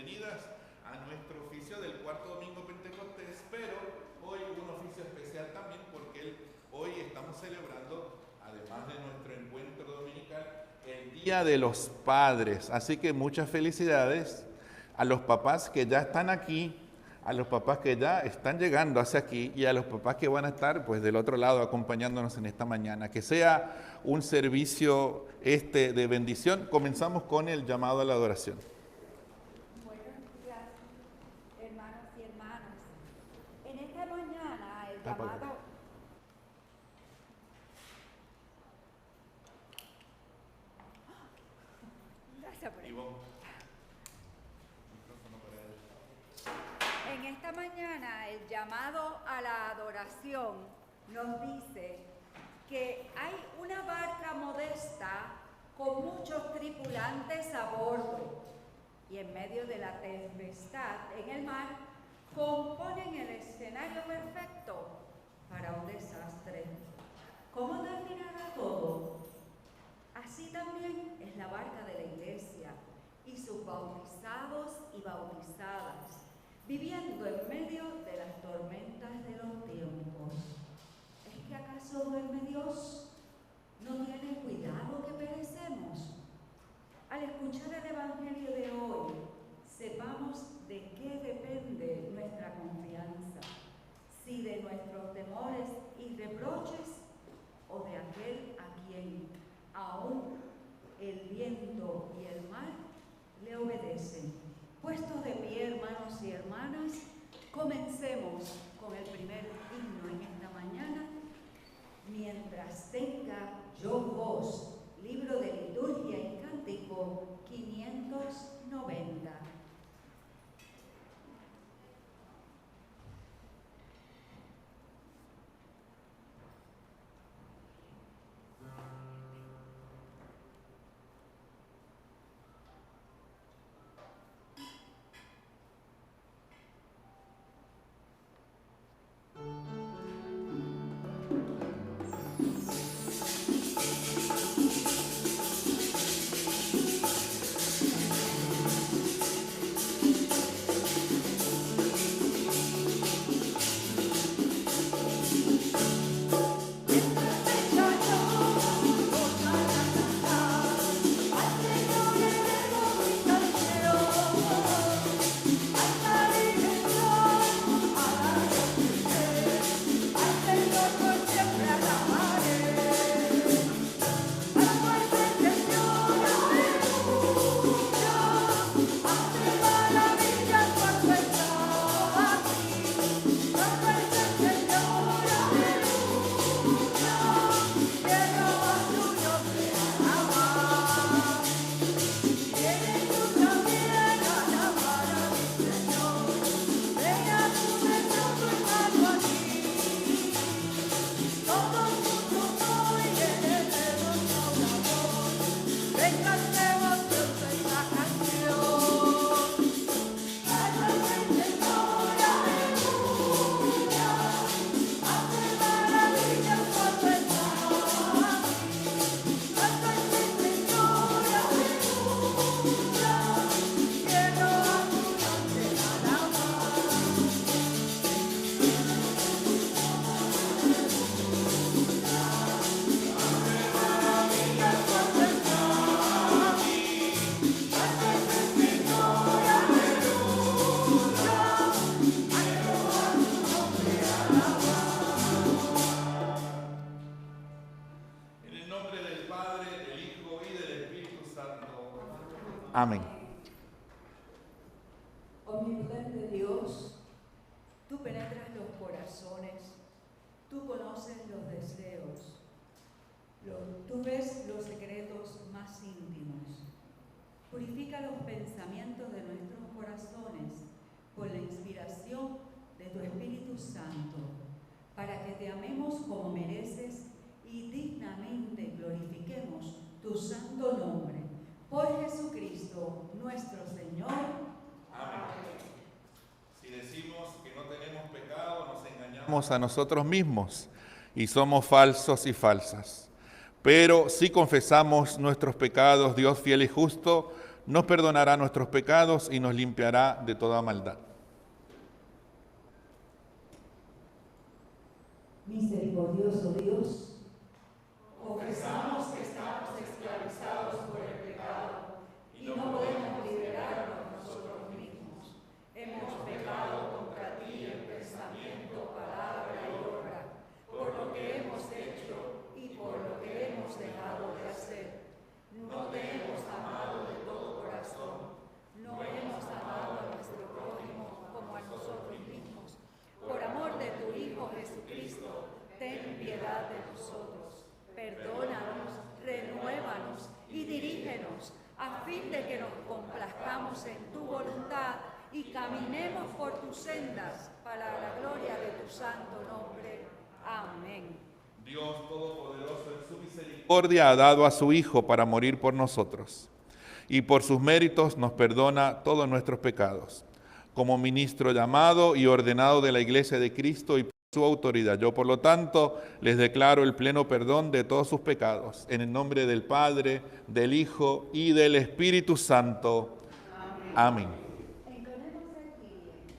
bienvenidas a nuestro oficio del cuarto domingo Pentecostés, pero hoy un oficio especial también porque hoy estamos celebrando, además de nuestro encuentro dominical, el Día de los Padres. Así que muchas felicidades a los papás que ya están aquí, a los papás que ya están llegando hacia aquí y a los papás que van a estar pues del otro lado acompañándonos en esta mañana. Que sea un servicio de bendición. Comenzamos con el llamado a la adoración. Buenos días, hermanos y hermanas. En esta mañana el llamado... Gracias por eso. En esta mañana el llamado a la adoración nos dice que hay una barca modesta con muchos tripulantes a bordo y en medio de la tempestad en el mar componen el escenario perfecto para un desastre. ¿Cómo terminará todo? Así también es la barca de la iglesia y sus bautizados y bautizadas, viviendo en medio de las tormentas de los tiempos. ¿Es que acaso duerme Dios? ¿No tiene cuidado que perecemos? Al escuchar el Evangelio de hoy, sepamos de qué depende nuestra confianza, si de nuestros temores y reproches o de aquel a quien aún el viento y el mar le obedecen. Puestos de pie, hermanos y hermanas, comencemos con el primer himno en esta mañana. Mientras tenga yo voz, libro de liturgia y cántico 590. Amén. Omnipotente Dios, tú penetras los corazones, tú conoces los deseos, tú ves los secretos más íntimos. Purifica los pensamientos de nuestros corazones con la inspiración de tu Espíritu Santo, para que te amemos como mereces y dignamente glorifiquemos tu santo nombre. Por Jesucristo, nuestro Señor. Amén. Si decimos que no tenemos pecado, nos engañamos a nosotros mismos y somos falsos y falsas. Pero si confesamos nuestros pecados, Dios fiel y justo nos perdonará nuestros pecados y nos limpiará de toda maldad. Misericordioso Dios, confesamos que estamos esclavizados por el pecado y no podemos liberarnos nosotros mismos. Hemos pecado contra ti en pensamiento, palabra y obra, por lo que hemos hecho y por lo que hemos dejado de hacer. No te hemos amado de todo corazón, no hemos amado a nuestro prójimo como a nosotros mismos. Por amor de tu Hijo Jesucristo, ten piedad de nosotros, perdónanos, renuévanos y dirígenos, a fin de que nos complazcamos en tu voluntad y caminemos por tus sendas para la gloria de tu santo nombre. Amén. Dios Todopoderoso en su misericordia ha dado a su Hijo para morir por nosotros, y por sus méritos nos perdona todos nuestros pecados. Como ministro llamado y ordenado de la Iglesia de Cristo y por su autoridad, yo por lo tanto les declaro el pleno perdón de todos sus pecados, en el nombre del Padre, del Hijo y del Espíritu Santo. Amén. Entonemos el Kyrie.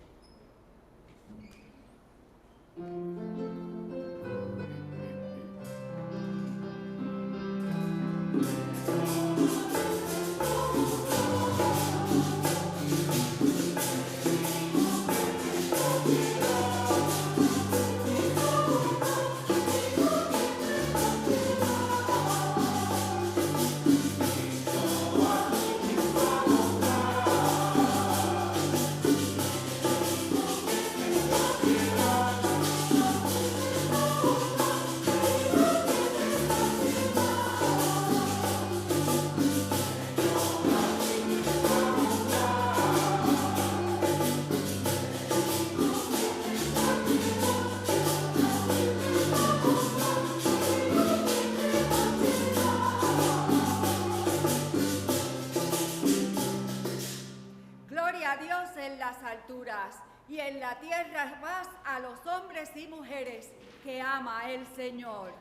Gloria a Dios en las alturas y en la tierra paz a los hombres y mujeres que ama el Señor.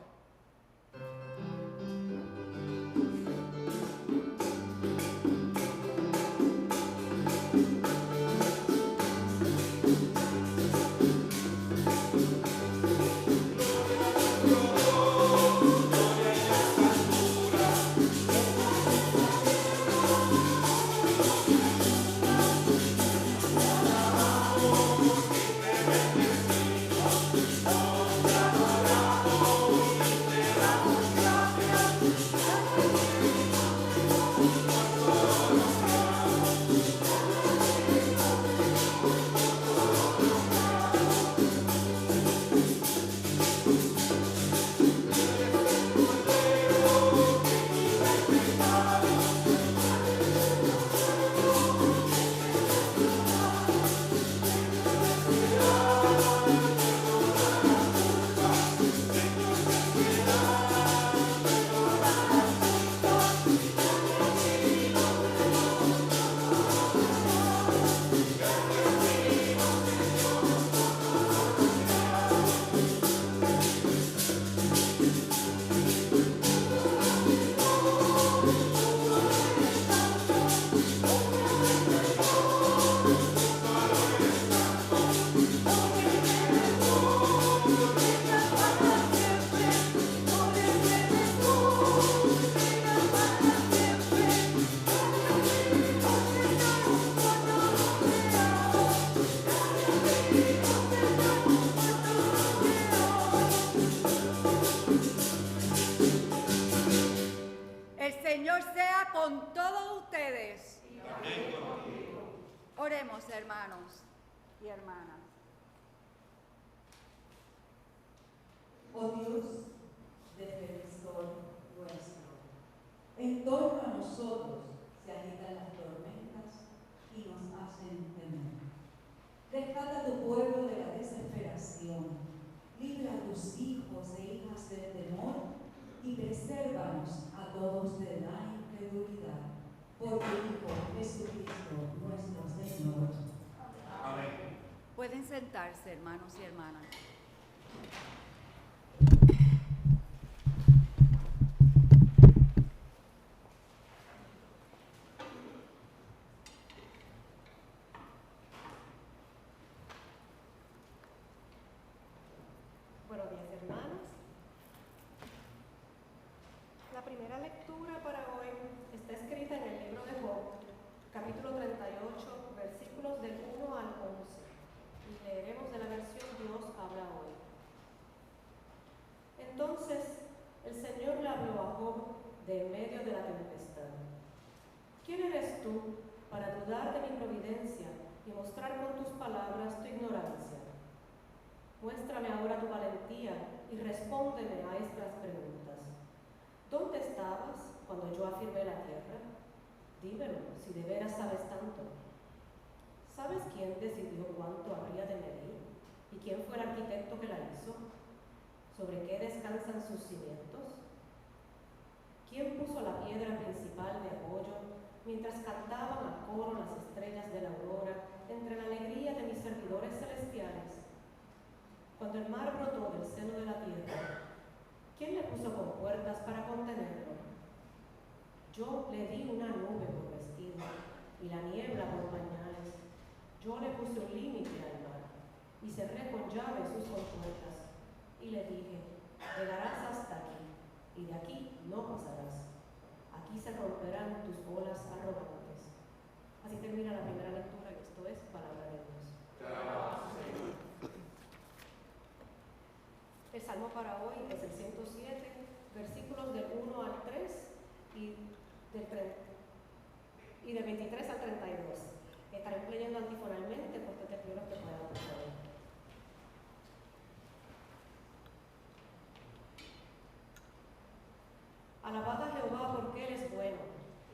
con todos ustedes. Oremos, hermanos y hermanas. Oh Dios, defensor nuestro, en torno a nosotros se agitan las tormentas y nos hacen temer. Rescata a tu pueblo de la desesperación, libra a tus hijos e hijas del temor y presérvanos a todos de la incredulidad. Por tu Hijo Jesucristo, nuestro Señor. Amén. Pueden sentarse, hermanos y hermanas. La primera lectura para hoy está escrita en el libro de Job, capítulo 38, versículos del 1 al 11. Y leeremos de la versión Dios habla hoy. Entonces el Señor le habló a Job de en medio de la tempestad. ¿Quién eres tú para dudar de mi providencia y mostrar con tus palabras tu ignorancia? Muéstrame ahora tu valentía y respóndeme a estas preguntas. ¿Dónde estabas cuando yo afirmé la tierra? Dímelo, si de veras sabes tanto. ¿Sabes quién decidió cuánto habría de medir? ¿Y quién fue el arquitecto que la hizo? ¿Sobre qué descansan sus cimientos? ¿Quién puso la piedra principal de apoyo mientras cantaban a coro las estrellas de la aurora entre la alegría de mis servidores celestiales? Cuando el mar brotó del seno de la tierra, ¿quién le puso compuertas para contenerlo? Yo le di una nube por vestido y la niebla por pañales. Yo le puse un límite al mar y cerré con llave sus compuertas. Y le dije, llegarás hasta aquí y de aquí no pasarás. Aquí se romperán tus olas arrogantes. Así termina la primera lectura y esto es palabra de Dios. El salmo para hoy es el 107, versículos del 1 al 3 y del 23 al 32. Estaré leyendo antifonalmente porque te pido que puedan hacerlo. Alabad a Jehová porque Él es bueno,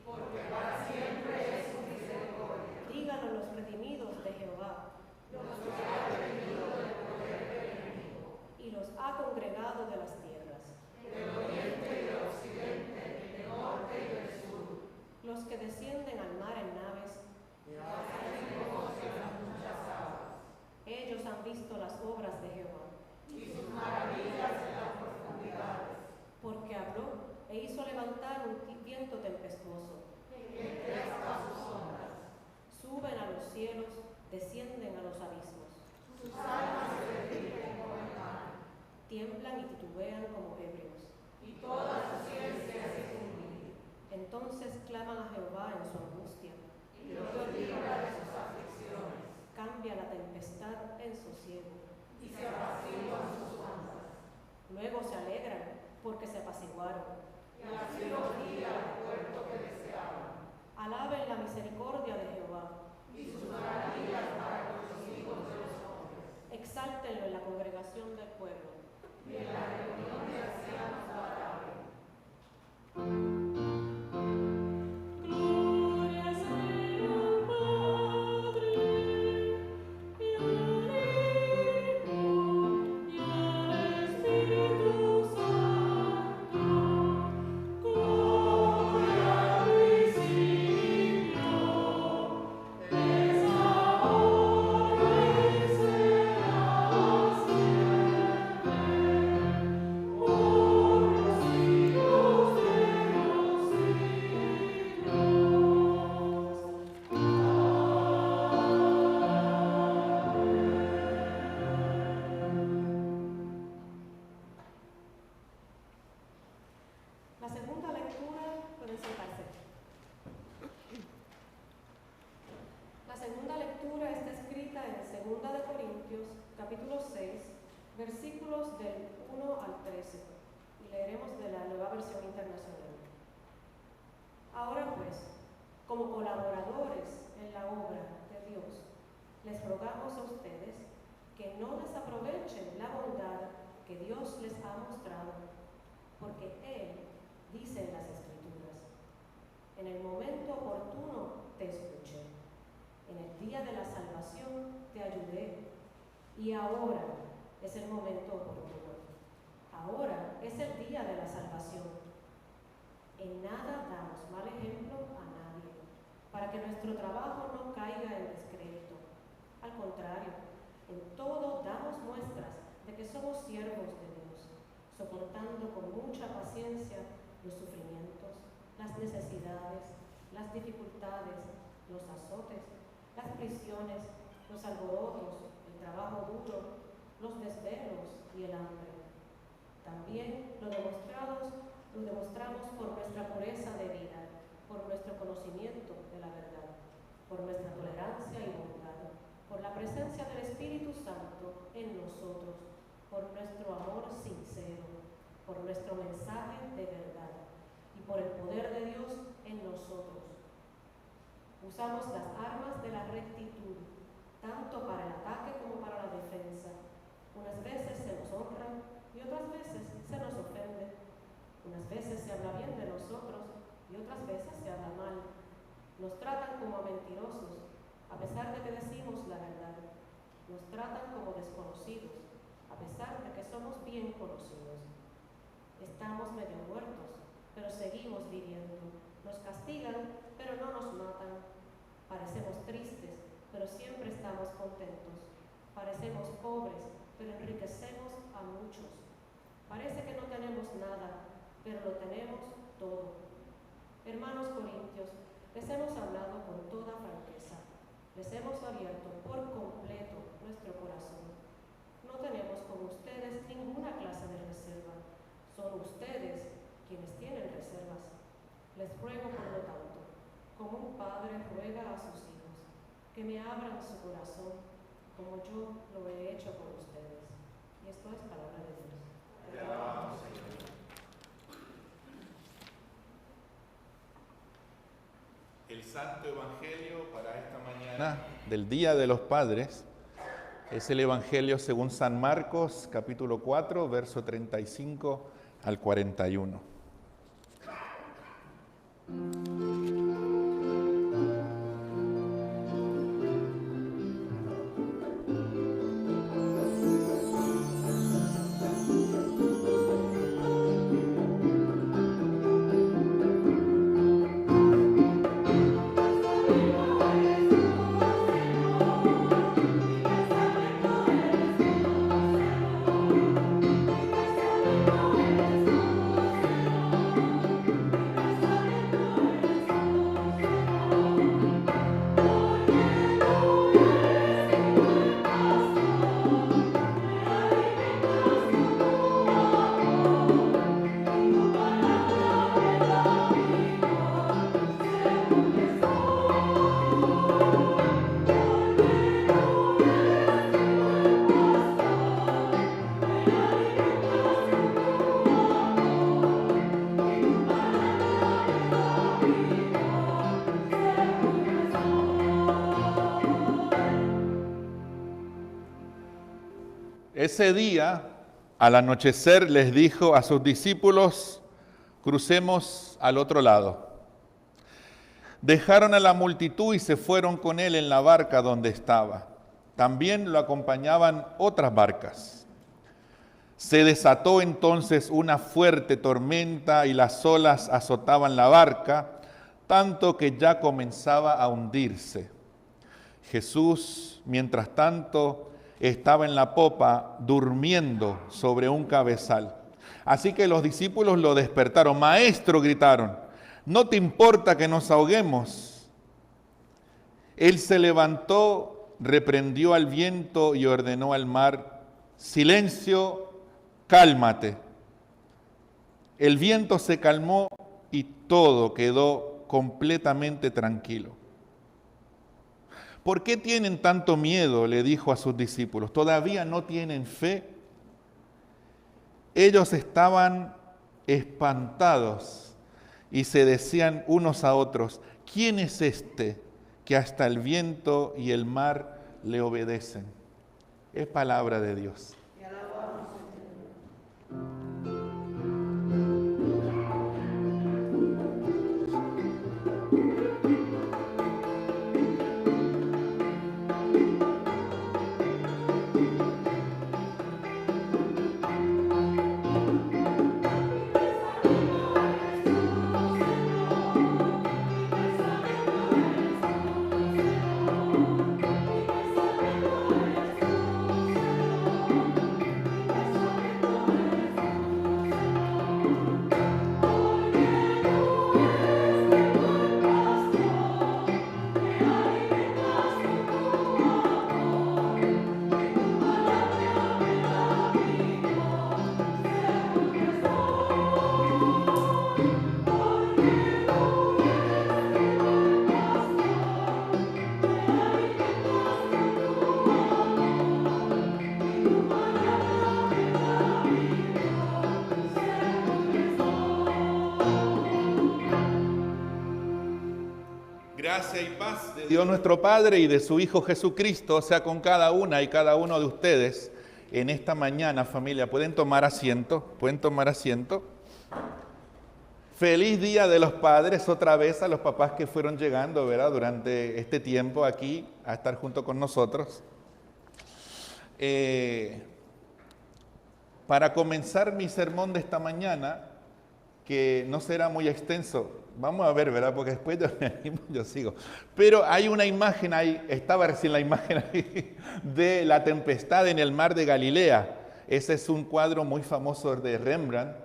porque para siempre es su misericordia. Díganlo los redimidos de Jehová, Los que ha redimido del poder del enemigo, y los ha congregado de las tierras, del oriente y del occidente, del norte y del sur, los que descienden al mar en naves. de las tribus de las muchas aguas, Ellos han visto las obras de Jehová, y sus maravillas en las profundidades. porque habló e hizo levantar un viento tempestuoso. Entre estas sus sombras, Suben a los cielos, descienden a los abismos. sus almas se derriten como el mar, Tiemblan y titubean como ebrios. y toda su ciencia se funde, Entonces claman a Jehová en su angustia. y los libra de sus aflicciones, Cambia la tempestad en sosiego. y se apaciguan sus ondas, Luego se alegran porque se apaciguaron. y así los guía al puerto que deseaban, Alaben la misericordia de Jehová. y sus maravillas para con los hijos de los hombres, Exáltenlo en la congregación del pueblo. y en la reunión de ancianos lo alaben. La segunda lectura, pueden sentarse. La segunda lectura está escrita en 2 de Corintios, capítulo 6, versículos del 1 al 13, y leeremos de la Nueva Versión Internacional. Ahora pues, como colaboradores en la obra de Dios, les rogamos a ustedes que no desaprovechen la bondad que Dios les ha mostrado, porque Él dice en las Escrituras: en el momento oportuno te escuché, en el día de la salvación te ayudé, y ahora es el momento oportuno. Ahora es el día de la salvación. En nada damos mal ejemplo a nadie, para que nuestro trabajo no caiga en descrédito. Al contrario, en todo damos muestras de que somos siervos de Dios, soportando con mucha paciencia los sufrimientos, las necesidades, las dificultades, los azotes, las prisiones, los alborotos, el trabajo duro, los desvelos y el hambre. También lo demostrados Lo demostramos por nuestra pureza de vida, por nuestro conocimiento de la verdad, por nuestra tolerancia y bondad, por la presencia del Espíritu Santo en nosotros, por nuestro amor sincero, por nuestro mensaje de verdad y por el poder de Dios en nosotros. Usamos las armas de la rectitud, tanto para el ataque como para la defensa. Unas veces se nos honra y otras veces se nos ofende. Unas veces se habla bien de nosotros y otras veces se habla mal. Nos tratan como a mentirosos, a pesar de que decimos la verdad. Nos tratan como desconocidos, a pesar de que somos bien conocidos. Estamos medio muertos, pero seguimos viviendo. Nos castigan, pero no nos matan. Parecemos tristes, pero siempre estamos contentos. Parecemos pobres, pero enriquecemos a muchos. Parece que no tenemos nada, pero lo tenemos todo. Hermanos corintios, les hemos hablado con toda franqueza. Les hemos abierto por completo nuestro corazón. No tenemos con ustedes ninguna clase de reserva. Son ustedes quienes tienen reservas. Les ruego, por lo tanto, como un padre ruega a sus hijos, que me abran su corazón, como yo lo he hecho con ustedes. Y esto es palabra de Dios. Te alabamos, Señor. El Santo Evangelio para esta mañana del Día de los Padres es el Evangelio según San Marcos, capítulo 4, verso 35 al 41. Ese día, al anochecer, les dijo a sus discípulos: crucemos al otro lado. Dejaron a la multitud y se fueron con él en la barca donde estaba. También lo acompañaban otras barcas. Se desató entonces una fuerte tormenta y las olas azotaban la barca, tanto que ya comenzaba a hundirse. Jesús, mientras tanto, estaba en la popa durmiendo sobre un cabezal. Así que los discípulos lo despertaron. «Maestro», gritaron, «¿no te importa que nos ahoguemos?». Él se levantó, reprendió al viento y ordenó al mar: «Silencio, cálmate». El viento se calmó y todo quedó completamente tranquilo. «¿Por qué tienen tanto miedo?», le dijo a sus discípulos. «¿Todavía no tienen fe?». Ellos estaban espantados y se decían unos a otros: «¿Quién es este que hasta el viento y el mar le obedecen?». Es palabra de Dios. Gracia y paz de Dios nuestro Padre y de su Hijo Jesucristo sea con cada una y cada uno de ustedes en esta mañana, familia. ¿Pueden tomar asiento? ¿Pueden tomar asiento? Feliz Día de los Padres otra vez a los papás que fueron llegando, ¿verdad? Durante este tiempo aquí a estar junto con nosotros. Para comenzar mi sermón de esta mañana, que no será muy extenso, vamos a ver, ¿verdad? Porque después yo sigo. Pero hay una imagen ahí, estaba recién la imagen ahí, de la tempestad en el mar de Galilea. Ese es un cuadro muy famoso de Rembrandt.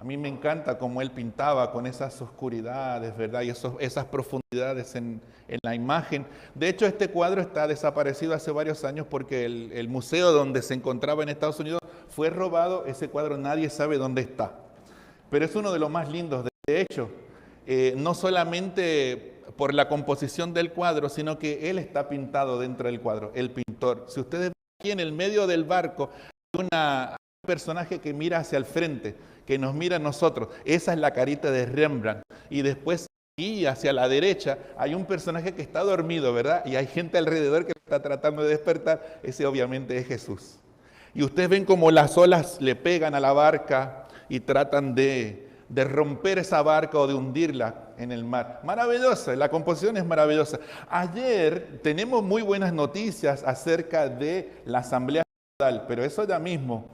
A mí me encanta cómo él pintaba con esas oscuridades, ¿verdad? Y esas profundidades en la imagen. De hecho, este cuadro está desaparecido hace varios años porque el museo donde se encontraba en Estados Unidos fue robado. Ese cuadro nadie sabe dónde está. Pero es uno de los más lindos. De hecho, no solamente por la composición del cuadro, sino que él está pintado dentro del cuadro, el pintor. Si ustedes ven aquí en el medio del barco, hay un personaje que mira hacia el frente, que nos mira a nosotros. Esa es la carita de Rembrandt. Y después, aquí hacia la derecha, hay un personaje que está dormido, ¿verdad? Y hay gente alrededor que está tratando de despertar. Ese obviamente es Jesús. Y ustedes ven cómo las olas le pegan a la barca y tratan de romper esa barca o de hundirla en el mar. Maravillosa, la composición es maravillosa. Ayer tenemos muy buenas noticias acerca de la Asamblea Sinodal, pero eso ya mismo.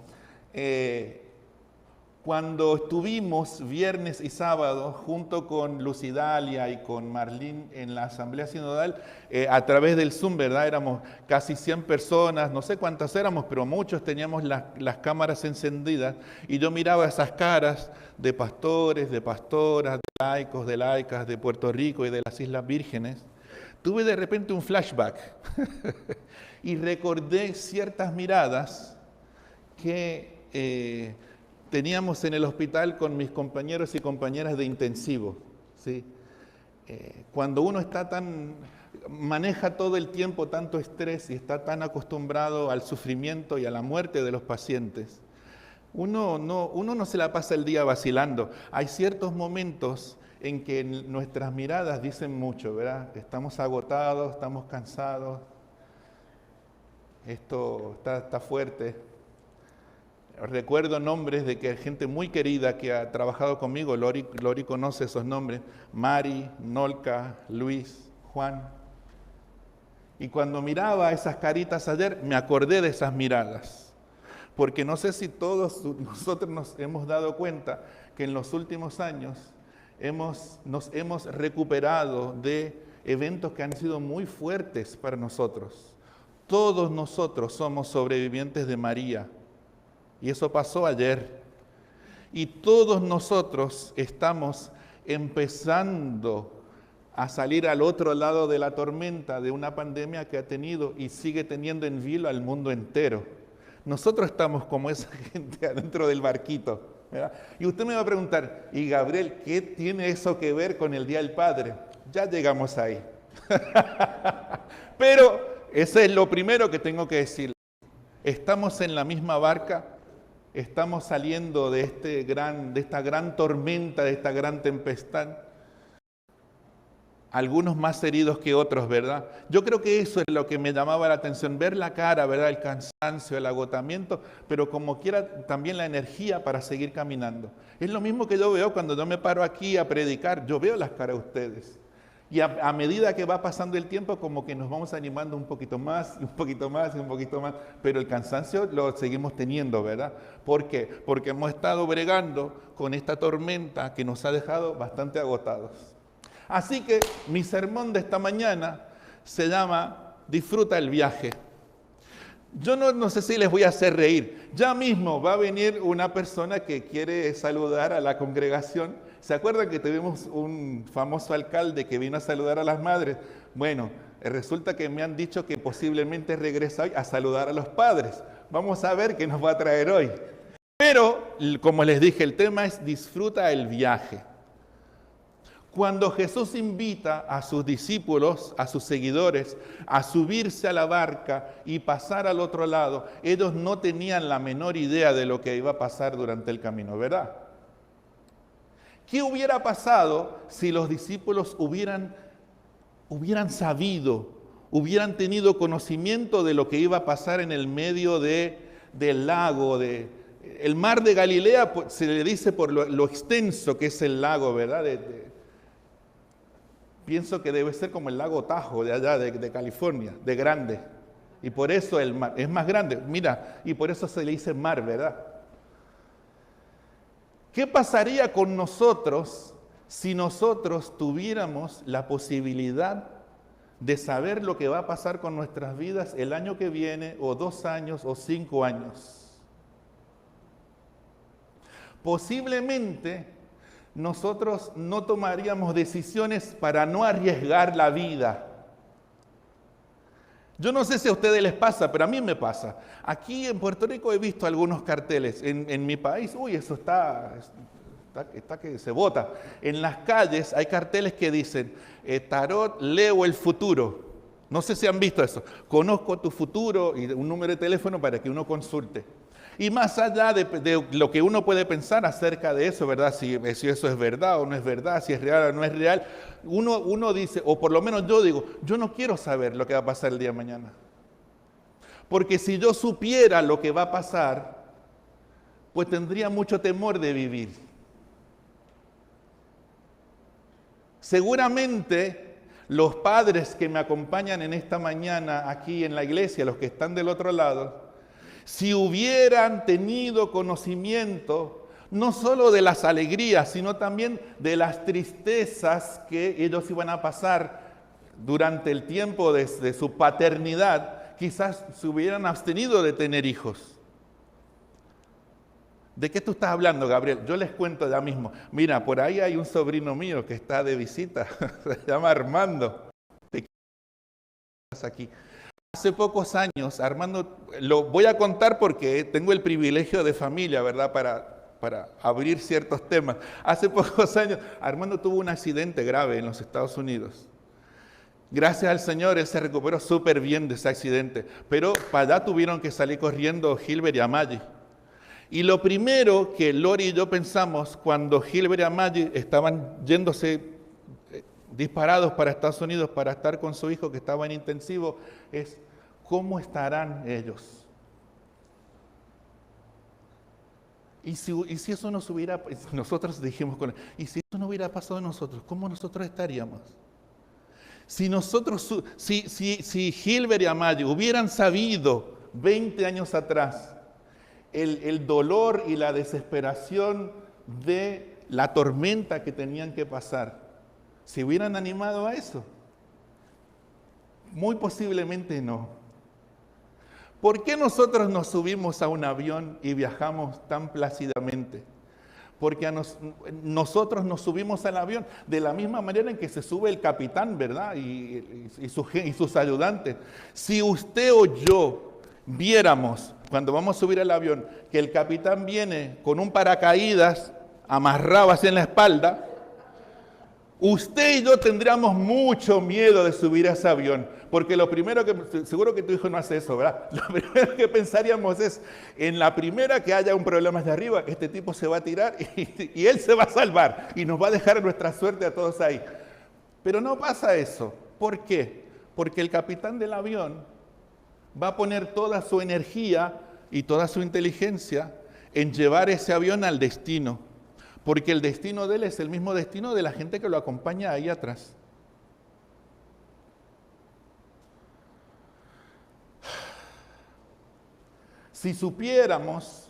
Cuando estuvimos viernes y sábado junto con Lucidalia y con Marlene en la Asamblea Sinodal, a través del Zoom, ¿verdad? Éramos casi 100 personas, no sé cuántas éramos, pero muchos teníamos las cámaras encendidas y yo miraba esas caras de pastores, de pastoras, de laicos, de laicas de Puerto Rico y de las Islas Vírgenes. Tuve de repente un flashback y recordé ciertas miradas que teníamos en el hospital con mis compañeros y compañeras de intensivo, ¿sí? Cuando uno maneja todo el tiempo tanto estrés y está tan acostumbrado al sufrimiento y a la muerte de los pacientes, uno no se la pasa el día vacilando. Hay ciertos momentos en que nuestras miradas dicen mucho, ¿verdad? Estamos agotados, estamos cansados, esto está fuerte. Recuerdo nombres de gente muy querida que ha trabajado conmigo. Lori conoce esos nombres. Mari, Nolka, Luis, Juan. Y cuando miraba esas caritas ayer, me acordé de esas miradas. Porque no sé si todos nosotros nos hemos dado cuenta que en los últimos años nos hemos recuperado de eventos que han sido muy fuertes para nosotros. Todos nosotros somos sobrevivientes de María. Y eso pasó ayer. Y todos nosotros estamos empezando a salir al otro lado de la tormenta de una pandemia que ha tenido y sigue teniendo en vilo al mundo entero. Nosotros estamos como esa gente adentro del barquito, ¿verdad? Y usted me va a preguntar, y Gabriel, ¿qué tiene eso que ver con el Día del Padre? Ya llegamos ahí. Pero eso es lo primero que tengo que decir. Estamos en la misma barca. Estamos saliendo de esta gran tormenta, de esta gran tempestad. Algunos más heridos que otros, ¿verdad? Yo creo que eso es lo que me llamaba la atención, ver la cara, ¿verdad? El cansancio, el agotamiento, pero como quiera también la energía para seguir caminando. Es lo mismo que yo veo cuando yo me paro aquí a predicar, yo veo las caras de ustedes. Y a medida que va pasando el tiempo, como que nos vamos animando un poquito más, y un poquito más, y un poquito más. Pero el cansancio lo seguimos teniendo, ¿verdad? ¿Por qué? Porque hemos estado bregando con esta tormenta que nos ha dejado bastante agotados. Así que mi sermón de esta mañana se llama Disfruta el viaje. Yo no sé si les voy a hacer reír. Ya mismo va a venir una persona que quiere saludar a la congregación. ¿Se acuerdan que tuvimos un famoso alcalde que vino a saludar a las madres? Bueno, resulta que me han dicho que posiblemente regresa hoy a saludar a los padres. Vamos a ver qué nos va a traer hoy. Pero, como les dije, el tema es disfruta el viaje. Cuando Jesús invita a sus discípulos, a sus seguidores, a subirse a la barca y pasar al otro lado, ellos no tenían la menor idea de lo que iba a pasar durante el camino, ¿verdad? ¿Qué hubiera pasado si los discípulos hubieran hubieran sabido, hubieran tenido conocimiento de lo que iba a pasar en el medio del lago, el mar de Galilea, pues, se le dice por lo extenso que es el lago, ¿verdad? Pienso que debe ser como el lago Tahoe de allá, de California, de grande. Y por eso el mar es más grande. Mira, y por eso se le dice mar, ¿verdad? ¿Qué pasaría con nosotros si nosotros tuviéramos la posibilidad de saber lo que va a pasar con nuestras vidas el año que viene, o 2 años, o 5 años? Posiblemente nosotros no tomaríamos decisiones para no arriesgar la vida. Yo no sé si a ustedes les pasa, pero a mí me pasa. Aquí en Puerto Rico he visto algunos carteles. En mi país, eso está que se bota. En las calles hay carteles que dicen, tarot, leo el futuro. No sé si han visto eso. Conozco tu futuro, y un número de teléfono para que uno consulte. Y más allá de lo que uno puede pensar acerca de eso, ¿verdad? Si eso es verdad o no es verdad, si es real o no es real, uno dice, o por lo menos yo digo, yo no quiero saber lo que va a pasar el día de mañana. Porque si yo supiera lo que va a pasar, pues tendría mucho temor de vivir. Seguramente los padres que me acompañan en esta mañana aquí en la iglesia, los que están del otro lado, si hubieran tenido conocimiento no solo de las alegrías, sino también de las tristezas que ellos iban a pasar durante el tiempo de su paternidad, quizás se hubieran abstenido de tener hijos. ¿De qué tú estás hablando, Gabriel? Yo les cuento ya mismo. Mira, por ahí hay un sobrino mío que está de visita, se llama Armando. ¿De qué estás aquí? Hace pocos años, Armando, lo voy a contar porque tengo el privilegio de familia, ¿verdad? Para abrir ciertos temas. Hace pocos años, Armando tuvo un accidente grave en los Estados Unidos. Gracias al Señor, él se recuperó súper bien de ese accidente. Pero para allá tuvieron que salir corriendo Gilbert y Amagi. Y lo primero que Lori y yo pensamos cuando Gilbert y Amagi estaban yéndose disparados para Estados Unidos para estar con su hijo que estaba en intensivo, es ¿cómo estarán ellos? Y si eso nos hubiera, nosotros dijimos con él, y si eso no hubiera pasado a nosotros, ¿cómo nosotros estaríamos? Si Gilbert y Amagi hubieran sabido 20 años atrás el dolor y la desesperación de la tormenta que tenían que pasar, ¿se hubieran animado a eso? Muy posiblemente no. ¿Por qué nosotros nos subimos a un avión y viajamos tan plácidamente? Porque nosotros nos subimos al avión de la misma manera en que se sube el capitán, ¿verdad? Y sus ayudantes. Si usted o yo viéramos, cuando vamos a subir al avión, que el capitán viene con un paracaídas amarrado así en la espalda, usted y yo tendríamos mucho miedo de subir a ese avión, porque lo primero que, seguro que tu hijo no hace eso, ¿verdad? Lo primero que pensaríamos es, en la primera que haya un problema de arriba, este tipo se va a tirar y él se va a salvar y nos va a dejar nuestra suerte a todos ahí. Pero no pasa eso. ¿Por qué? Porque el capitán del avión va a poner toda su energía y toda su inteligencia en llevar ese avión al destino. Porque el destino de él es el mismo destino de la gente que lo acompaña ahí atrás. Si supiéramos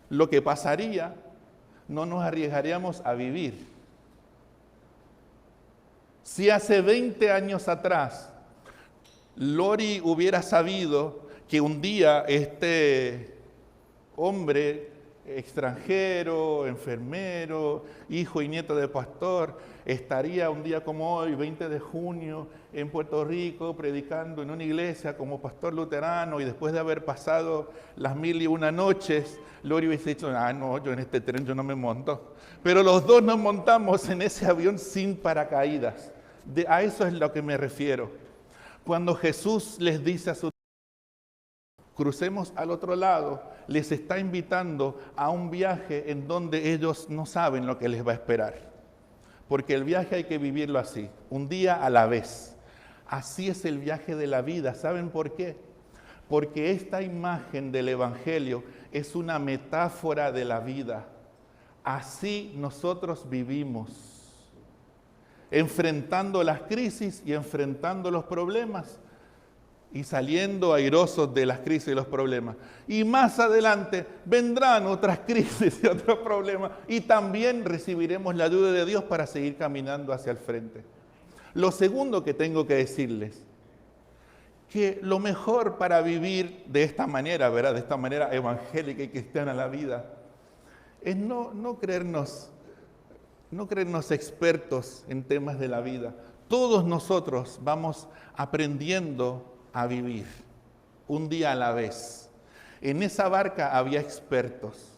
lo que pasaría, no nos arriesgaríamos a vivir. Si hace 20 años atrás Lori hubiera sabido que un día este hombre extranjero, enfermero, hijo y nieto de pastor, estaría un día como hoy, 20 de junio, en Puerto Rico, predicando en una iglesia como pastor luterano, y después de haber pasado las 1001 noches, Lori hubiese dicho, no, yo en este tren yo no me monto. Pero los dos nos montamos en ese avión sin paracaídas. A eso es lo que me refiero. Cuando Jesús les dice a su crucemos al otro lado, les está invitando a un viaje en donde ellos no saben lo que les va a esperar. Porque el viaje hay que vivirlo así, un día a la vez. Así es el viaje de la vida. ¿Saben por qué? Porque esta imagen del Evangelio es una metáfora de la vida. Así nosotros vivimos, enfrentando las crisis y enfrentando los problemas y saliendo airosos de las crisis y los problemas. Y más adelante vendrán otras crisis y otros problemas y también recibiremos la ayuda de Dios para seguir caminando hacia el frente. Lo segundo que tengo que decirles, que lo mejor para vivir de esta manera, ¿verdad? De esta manera evangélica y cristiana la vida, es no creernos expertos en temas de la vida. Todos nosotros vamos aprendiendo a vivir, un día a la vez. En esa barca había expertos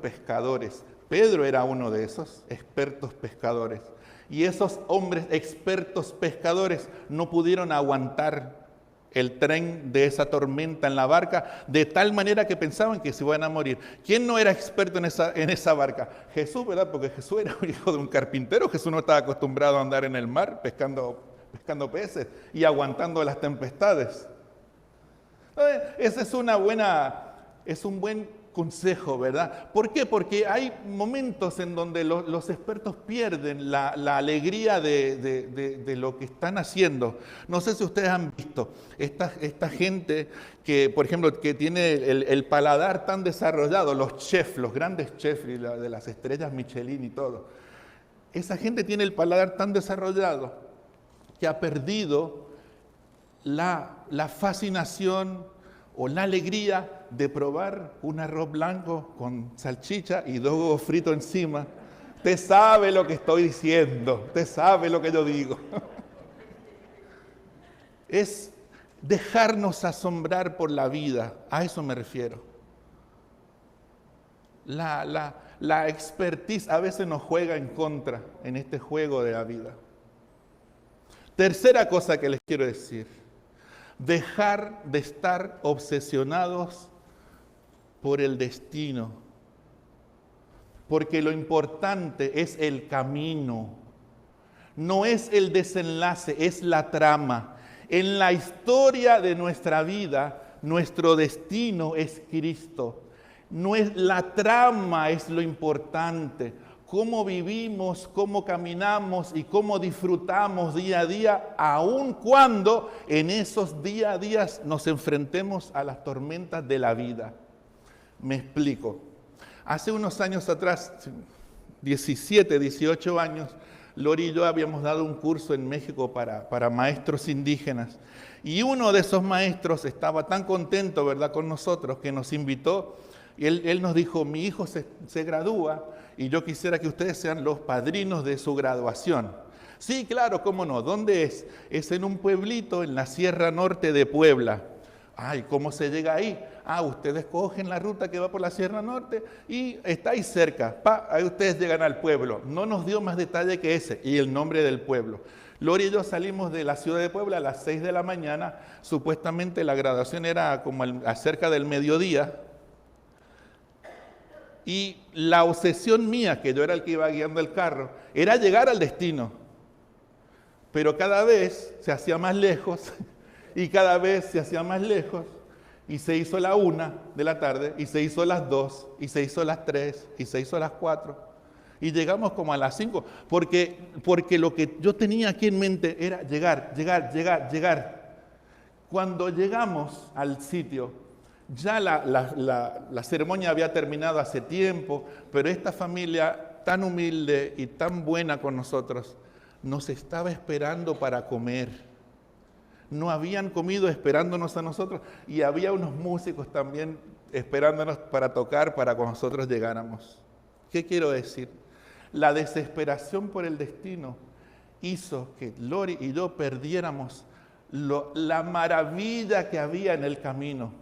pescadores. Pedro era uno de esos expertos pescadores. Y esos hombres expertos pescadores no pudieron aguantar el tren de esa tormenta en la barca, de tal manera que pensaban que se iban a morir. ¿Quién no era experto en esa barca? Jesús, ¿verdad? Porque Jesús era un hijo de un carpintero. Jesús no estaba acostumbrado a andar en el mar pescando peces y aguantando las tempestades. Ese es un buen consejo, ¿verdad? ¿Por qué? Porque hay momentos en donde los expertos pierden la alegría de lo que están haciendo. No sé si ustedes han visto esta gente que, por ejemplo, que tiene el paladar tan desarrollado, los chefs, los grandes chefs de las estrellas Michelin y todo. Esa gente tiene el paladar tan desarrollado que ha perdido la fascinación o la alegría de probar un arroz blanco con salchicha y 2 huevos fritos encima. Usted sabe lo que estoy diciendo, usted sabe lo que yo digo. Es dejarnos asombrar por la vida, a eso me refiero. La expertise a veces nos juega en contra en este juego de la vida. Tercera cosa que les quiero decir, dejar de estar obsesionados por el destino, porque lo importante es el camino, no es el desenlace, es la trama. En la historia de nuestra vida, nuestro destino es Cristo, no es la trama, es lo importante. Cómo vivimos, cómo caminamos y cómo disfrutamos día a día, aun cuando en esos día a día nos enfrentemos a las tormentas de la vida. Me explico. Hace unos años atrás, 17, 18 años, Lori y yo habíamos dado un curso en México para maestros indígenas. Y uno de esos maestros estaba tan contento, ¿verdad?, con nosotros, que nos invitó. Y él nos dijo, mi hijo se gradúa y yo quisiera que ustedes sean los padrinos de su graduación. Sí, claro, cómo no. ¿Dónde es? Es en un pueblito en la Sierra Norte de Puebla. Ay, ¿cómo se llega ahí? Ustedes cogen la ruta que va por la Sierra Norte y está ahí cerca. Ahí ustedes llegan al pueblo. No nos dio más detalle que ese y el nombre del pueblo. Lori y yo salimos de la ciudad de Puebla a las 6 de la mañana. Supuestamente la graduación era como acerca del mediodía. Y la obsesión mía, que yo era el que iba guiando el carro, era llegar al destino. Pero cada vez se hacía más lejos y cada vez se hacía más lejos. Y se hizo la 1 de la tarde y se hizo las 2 y se hizo las 3 y se hizo las 4. Y llegamos como a las 5 porque lo que yo tenía aquí en mente era llegar. Cuando llegamos al sitio, ya la ceremonia había terminado hace tiempo, pero esta familia tan humilde y tan buena con nosotros nos estaba esperando para comer. No habían comido esperándonos a nosotros y había unos músicos también esperándonos para tocar para cuando nosotros llegáramos. ¿Qué quiero decir? La desesperación por el destino hizo que Lori y yo perdiéramos la maravilla que había en el camino.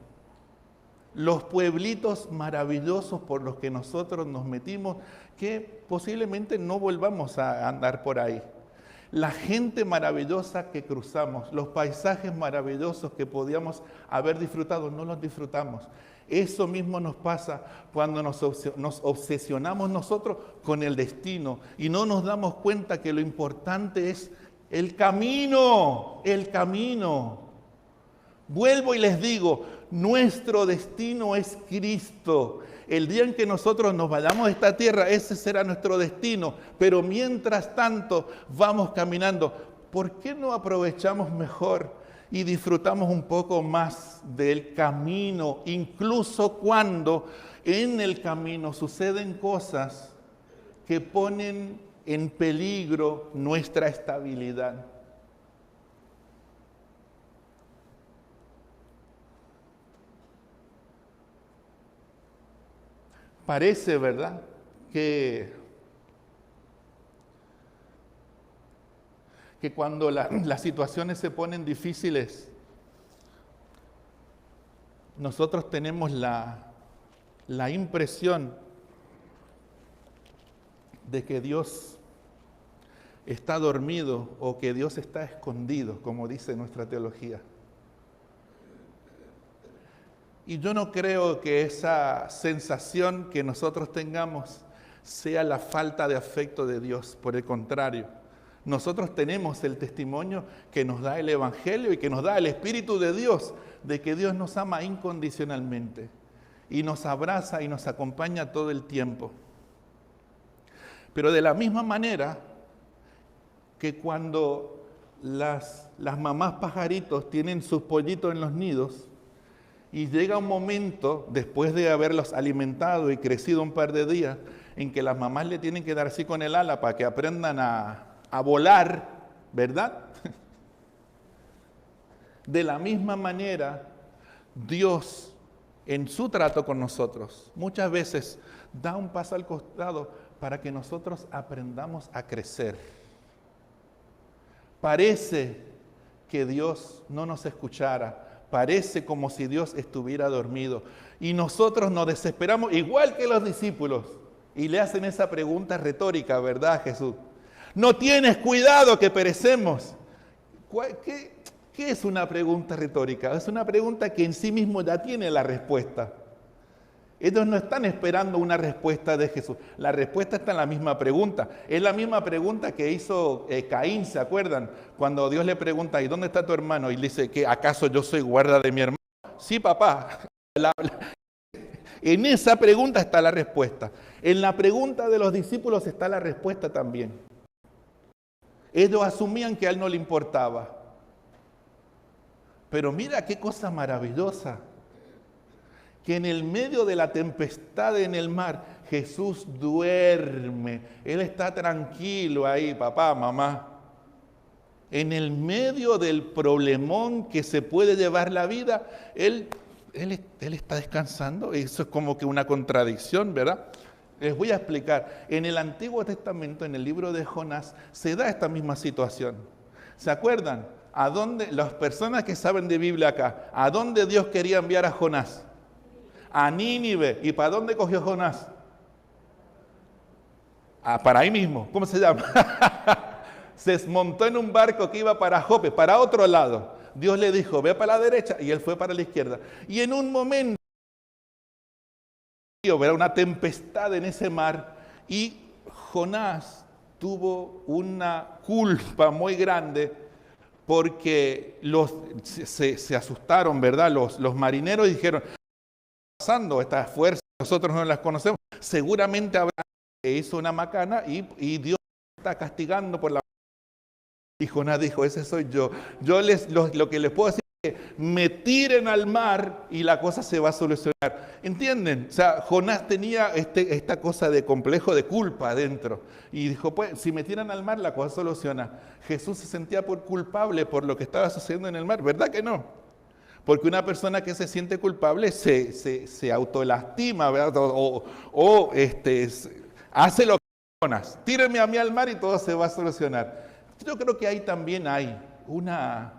Los pueblitos maravillosos por los que nosotros nos metimos, que posiblemente no volvamos a andar por ahí. La gente maravillosa que cruzamos, los paisajes maravillosos que podíamos haber disfrutado, no los disfrutamos. Eso mismo nos pasa cuando nos obsesionamos nosotros con el destino y no nos damos cuenta que lo importante es El camino. Vuelvo y les digo, nuestro destino es Cristo. El día en que nosotros nos vayamos de esta tierra, ese será nuestro destino. Pero mientras tanto, vamos caminando. ¿Por qué no aprovechamos mejor y disfrutamos un poco más del camino? Incluso cuando en el camino suceden cosas que ponen en peligro nuestra estabilidad. Parece, ¿verdad?, que cuando las situaciones se ponen difíciles, nosotros tenemos la impresión de que Dios está dormido o que Dios está escondido, como dice nuestra teología. Y yo no creo que esa sensación que nosotros tengamos sea la falta de afecto de Dios. Por el contrario, nosotros tenemos el testimonio que nos da el Evangelio y que nos da el Espíritu de Dios, de que Dios nos ama incondicionalmente y nos abraza y nos acompaña todo el tiempo. Pero de la misma manera que cuando las mamás pajaritos tienen sus pollitos en los nidos, y llega un momento, después de haberlos alimentado y crecido un par de días, en que las mamás le tienen que dar así con el ala para que aprendan a volar, ¿verdad? De la misma manera, Dios, en su trato con nosotros, muchas veces da un paso al costado para que nosotros aprendamos a crecer. Parece que Dios no nos escuchara. Parece como si Dios estuviera dormido. Y nosotros nos desesperamos, igual que los discípulos. Y le hacen esa pregunta retórica, ¿verdad, Jesús? ¿No tienes cuidado que perecemos? ¿Qué es una pregunta retórica? Es una pregunta que en sí mismo ya tiene la respuesta. Ellos no están esperando una respuesta de Jesús. La respuesta está en la misma pregunta. Es la misma pregunta que hizo Caín, ¿se acuerdan? Cuando Dios le pregunta, ¿y dónde está tu hermano? Y le dice, ¿qué, acaso yo soy guarda de mi hermano? Sí, papá. En esa pregunta está la respuesta. En la pregunta de los discípulos está la respuesta también. Ellos asumían que a él no le importaba. Pero mira qué cosa maravillosa. Que en el medio de la tempestad en el mar, Jesús duerme. Él está tranquilo ahí, papá, mamá. En el medio del problemón que se puede llevar la vida, Él está descansando. Eso es como que una contradicción, ¿verdad? Les voy a explicar. En el Antiguo Testamento, en el libro de Jonás, se da esta misma situación. ¿Se acuerdan? ¿A dónde, las personas que saben de Biblia acá, a dónde Dios quería enviar a Jonás? A Nínive. ¿Y para dónde cogió Jonás? Para ahí mismo. ¿Cómo se llama? Se montó en un barco que iba para Jope, para otro lado. Dios le dijo, ve para la derecha, y él fue para la izquierda. Y en un momento, era una tempestad en ese mar, y Jonás tuvo una culpa muy grande, porque se asustaron, ¿verdad? Los marineros dijeron, pasando estas fuerzas, nosotros no las conocemos, seguramente habrá que hizo una macana y Dios está castigando por la. Y Jonás dijo, ese soy yo. Lo que les puedo decir es que me tiren al mar y la cosa se va a solucionar. ¿Entienden? O sea, Jonás tenía esta cosa de complejo de culpa adentro. Y dijo, pues, si me tiran al mar, la cosa se soluciona. Jesús se sentía culpable por lo que estaba sucediendo en el mar. ¿Verdad que no? Porque una persona que se siente culpable se autolastima, ¿verdad? O hace lo que Jonás. Tírenme a mí al mar y todo se va a solucionar. Yo creo que ahí también hay una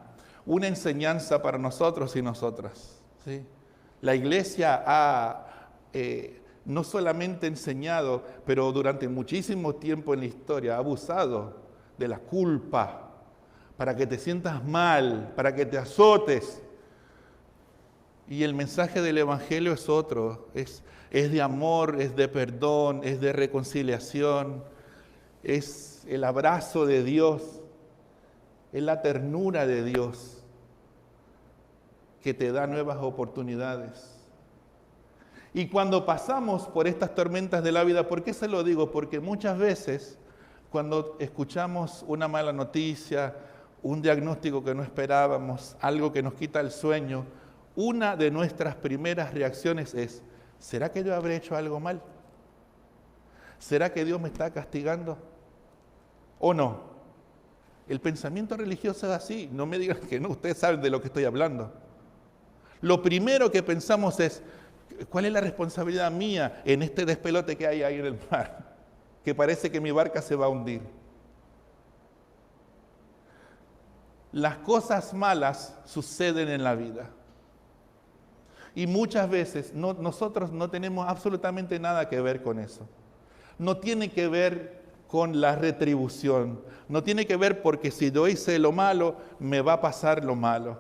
enseñanza para nosotros y nosotras, ¿sí? La iglesia ha no solamente enseñado, pero durante muchísimo tiempo en la historia ha abusado de la culpa para que te sientas mal, para que te azotes. Y el mensaje del Evangelio es otro, es de amor, es de perdón, es de reconciliación, es el abrazo de Dios. es la ternura de Dios que te da nuevas oportunidades. Y cuando pasamos por estas tormentas de la vida, ¿por qué se lo digo? Porque muchas veces cuando escuchamos una mala noticia, un diagnóstico que no esperábamos, algo que nos quita el sueño, una de nuestras primeras reacciones es, ¿será que yo habré hecho algo mal? ¿Será que Dios me está castigando? ¿O no? El pensamiento religioso es así, no me digan que no, ustedes saben de lo que estoy hablando. Lo primero que pensamos es, ¿cuál es la responsabilidad mía en este despelote que hay ahí en el mar? Que parece que mi barca se va a hundir. Las cosas malas suceden en la vida. Y muchas veces nosotros no tenemos absolutamente nada que ver con eso. No tiene que ver con la retribución. No tiene que ver porque si yo hice lo malo, me va a pasar lo malo.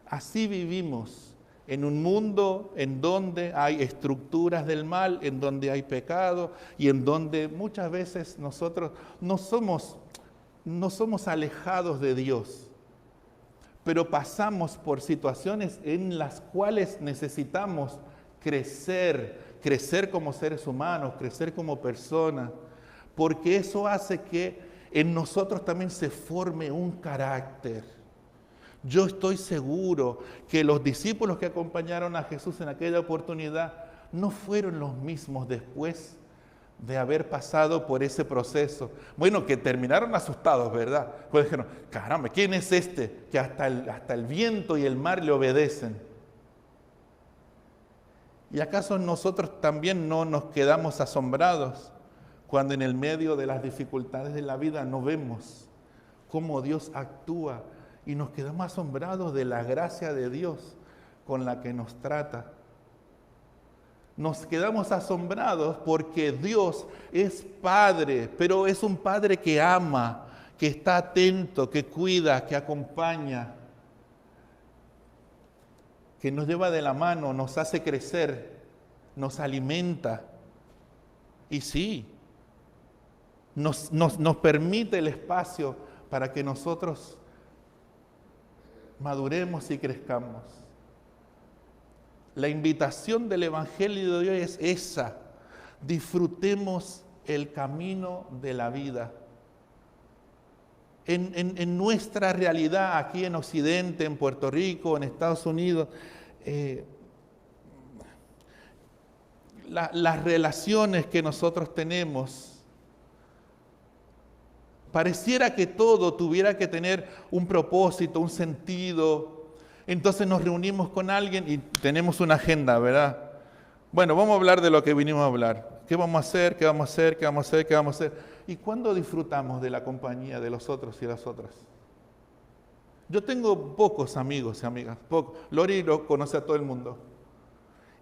Así vivimos en un mundo en donde hay estructuras del mal, en donde hay pecado y en donde muchas veces nosotros no somos alejados de Dios, pero pasamos por situaciones en las cuales necesitamos crecer como seres humanos, crecer como personas, porque eso hace que en nosotros también se forme un carácter. Yo estoy seguro que los discípulos que acompañaron a Jesús en aquella oportunidad no fueron los mismos después de haber pasado por ese proceso. Bueno, que terminaron asustados, ¿verdad? Pues dijeron, caramba, ¿quién es este que hasta el viento y el mar le obedecen? ¿Y acaso nosotros también no nos quedamos asombrados cuando en el medio de las dificultades de la vida no vemos cómo Dios actúa? Y nos quedamos asombrados de la gracia de Dios con la que nos trata. Nos quedamos asombrados porque Dios es Padre, pero es un Padre que ama, que está atento, que cuida, que acompaña, que nos lleva de la mano, nos hace crecer, nos alimenta. Y sí, nos permite el espacio para que nosotros maduremos y crezcamos. La invitación del Evangelio de hoy es esa. Disfrutemos el camino de la vida. En nuestra realidad, aquí en Occidente, en Puerto Rico, en Estados Unidos, las relaciones que nosotros tenemos, pareciera que todo tuviera que tener un propósito, un sentido. Entonces nos reunimos con alguien y tenemos una agenda, ¿verdad? Bueno, vamos a hablar de lo que vinimos a hablar. ¿Qué vamos a hacer? ¿Qué vamos a hacer? ¿Qué vamos a hacer? ¿Qué vamos a hacer? ¿Y cuándo disfrutamos de la compañía de los otros y las otras? Yo tengo pocos amigos y amigas. Lori lo conoce a todo el mundo.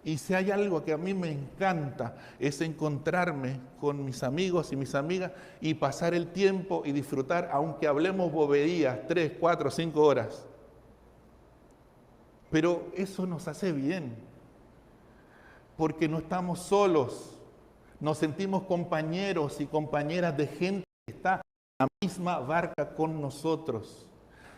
Y si hay algo que a mí me encanta, es encontrarme con mis amigos y mis amigas y pasar el tiempo y disfrutar, aunque hablemos boberías, 3, 4, 5 horas. Pero eso nos hace bien, porque no estamos solos, nos sentimos compañeros y compañeras de gente que está en la misma barca con nosotros.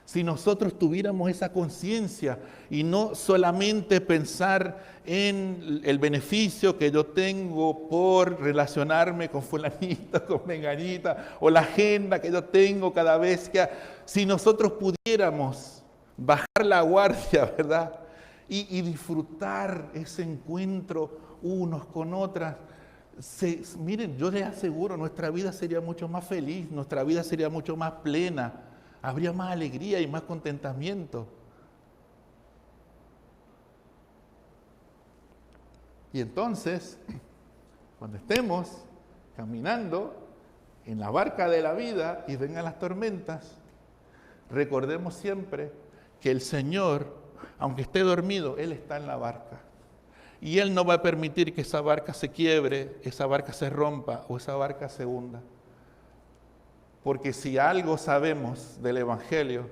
Si nosotros tuviéramos esa conciencia y no solamente pensar en el beneficio que yo tengo por relacionarme con fulanito, con menganita, o la agenda que yo tengo cada vez que... Si nosotros pudiéramos bajar la guardia, ¿verdad? Y disfrutar ese encuentro unos con otras. Miren, yo les aseguro, nuestra vida sería mucho más feliz, nuestra vida sería mucho más plena. Habría más alegría y más contentamiento. Y entonces, cuando estemos caminando en la barca de la vida y vengan las tormentas, recordemos siempre que el Señor, aunque esté dormido, Él está en la barca. Y Él no va a permitir que esa barca se quiebre, esa barca se rompa o esa barca se hunda. Porque si algo sabemos del Evangelio,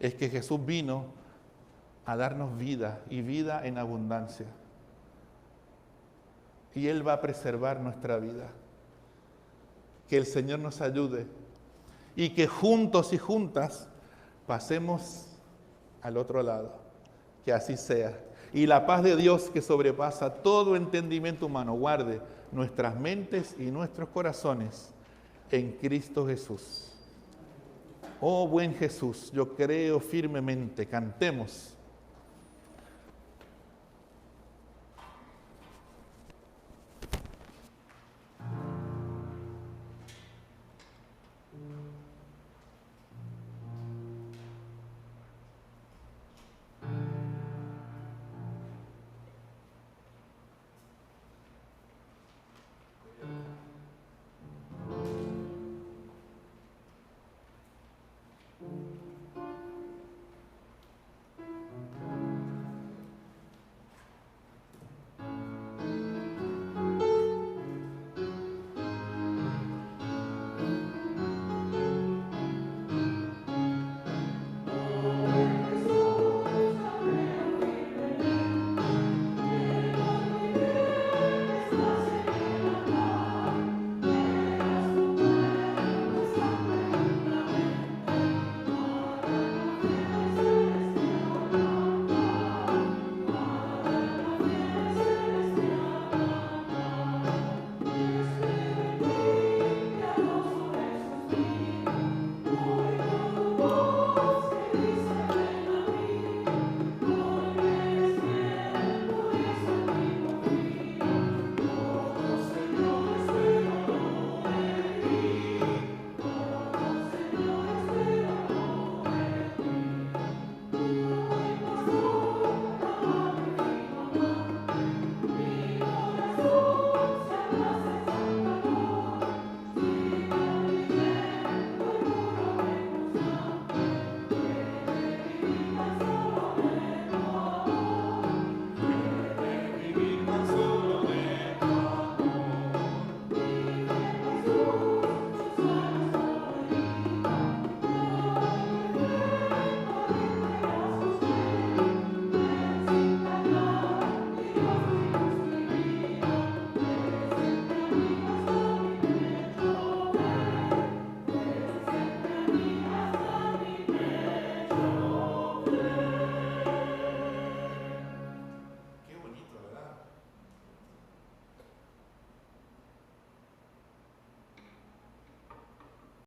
es que Jesús vino a darnos vida y vida en abundancia. Y Él va a preservar nuestra vida. Que el Señor nos ayude y que juntos y juntas pasemos al otro lado. Que así sea. Y la paz de Dios, que sobrepasa todo entendimiento humano, guarde nuestras mentes y nuestros corazones en Cristo Jesús. Oh buen Jesús, yo creo firmemente, cantemos